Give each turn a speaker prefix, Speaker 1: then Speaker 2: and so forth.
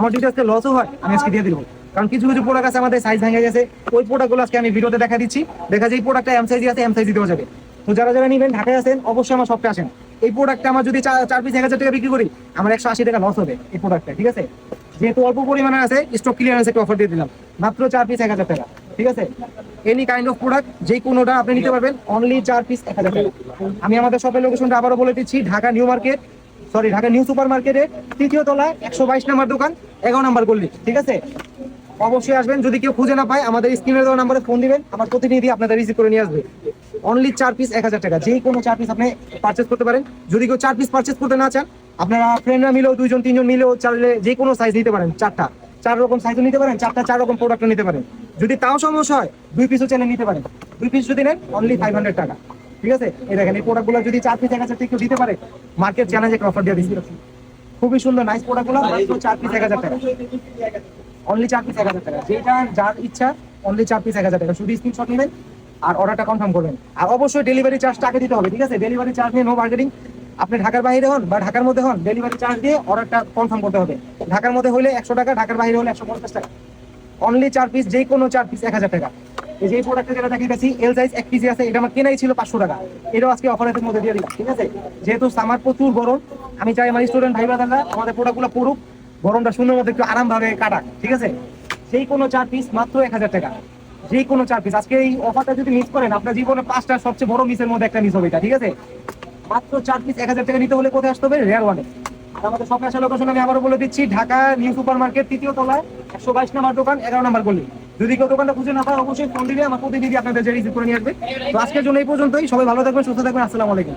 Speaker 1: আমার যদি আজকে লসও হয় আমি আজকে দিয়ে দিব, কারণ কিছু কিছু প্রোডাক্ট আছে আমাদের সাইজ ভেঙে গেছে, ওই প্রোডাক্টগুলো আজকে আমি ভিডিওতে দেখা দিচ্ছি। দেখা যায় এই প্রোডাক্টটা এম সাইজ আছে, এম সাইজ দেওয়া যাবে। তো যারা যারা নিবেন ঢাকায় আছেন অবশ্যই আমার শপে আসেন। এই প্রোডাক্টটা আমার যদি 4 পিস 1000 টাকা বিক্রি করি আমার 180 টাকা লস হবে এই প্রোডাক্টটা, ঠিক আছে। যেহেতু অল্প পরিমাণে আছে স্টক ক্লিয়ারেন্স একটা অফার দিয়ে দিলাম, মাত্র 4 পিস 1000 টাকা, ঠিক আছে। এনি কাইন্ড অফ প্রোডাক্ট যে কোনোটা আপনি নিতে পারবেন অনলি 4 পিস 1000 টাকা। আমি আমাদের শপের লোকেশনটা আবারও বলে দিচ্ছি, Dhaka new market, sorry Dhaka new super মার্কেটের 3য় তলায় 122 নম্বর দোকান, 11 নম্বর গলি, ঠিক আছে। অবশ্যই আসবেন। যদি কেউ খুঁজে না পায় আমাদের স্ক্রিনে দেওয়া নাম্বারে ফোন দিবেন, আমার প্রতিনিধি আপনাদের রিসিভ করে নিয়ে আসবে। অনলি 4 পিস 1000 টাকা, যে কোনো 4 পিস আপনি পারচেজ করতে পারেন। যদি কেউ 4 পিস পারচেজ করতে না চান, আপনারা ফ্রেন্ডরা মিলেও 2জন 3জন মিলেও চাইলে যে কোনো সাইজ নিতে পারেন, 4 রকম সাইজও নিতে পারেন, 4 রকম প্রোডাক্টও নিতে পারেন। যদি তাও সমস্যা হয় 2 পিসও চাইলে নিতে পারেন। 2 পিস যদি নেন অনলি 500 টাকা, ঠিক আছে। এই দেখেন এই প্রোডাক্টগুলো যদি 4 পিস 1000 টাকা কেউ দিতে পারে, মার্কেট চ্যালেঞ্জ একটা অফার দিয়ে দিচ্ছি। খুবই সুন্দর নাইস প্রোডাক্টগুলো, মাত্র 4 পিস 1000 টাকা, অনলি 4 পিস 1000 টাকা। যেটা যার ইচ্ছা অনলি 4 পিস 1000 টাকা। শুধু স্ক্রিনশট নেবেন আর অর্ডারটা কনফার্ম করবেন। আর অবশ্যই ডেলিভারি চার্জ টাকা দিতে হবে, ঠিক আছে। ডেলিভারি চার্জ নিয়ে নো মার্কেটিং। আপনি ঢাকার বাইরে হন বা ঢাকার মধ্যে হন, ডেলিভারি চার্জ দিয়ে অর্ডারটা কনফার্ম করতে হবে। ঢাকার মধ্যে হলে 100 টাকা, ঢাকার বাইরে হলে 150 টাকা। অনলি 4 পিস, যে কোনো 4 পিস 1000 টাকা। এই যে প্রোডাক্টটা যেটা দেখাচ্ছি এল সাইজ 1 পিস আছে, এটা আমার কেনাই ছিল 500 টাকা, এটাও আজকে অফারের মধ্যে দিয়ে দিলাম, ঠিক আছে। যেহেতু সামার প্রচুর গরম, আমি চাই আমার স্টুডেন্ট ভাই বোনেরা আমাদের প্রোডাক্টগুলো পড়ুক, গরমটা শূন্যের মধ্যে একটু আরামভাবে কাটাক, ঠিক আছে। যেই কোনো 4 পিস মাত্র 1000 টাকা, যে কোনো 4 পিস। আজকে এই অফারটা যদি মিস করেন আপনার জীবনে 5টা সবচেয়ে বড় মিসের মধ্যে একটা মিস হবে এটা, ঠিক আছে। মাত্র 4 পিস 1000 টাকা নিতে হলে কোথায় আসতে হবে? রেয়ার ওয়ানে। আর আমাদের শপে আসার লোকেশন আমি আবারও বলে দিচ্ছি, ঢাকা নিউ সুপার মার্কেট 3য় তলায় 122 নম্বর দোকান, 11 নম্বর গলি। যদি কেউ দোকানটা খুঁজে না পায় অবশ্যই ফোন দিলে আমার প্রতিনিধি আপনাদের রিসিভ করে নিয়ে আসবে। তো আজকের জন্য এই পর্যন্তই। সবাই ভালো থাকবেন, সুস্থ থাকবেন। আসসালামু আলাইকুম।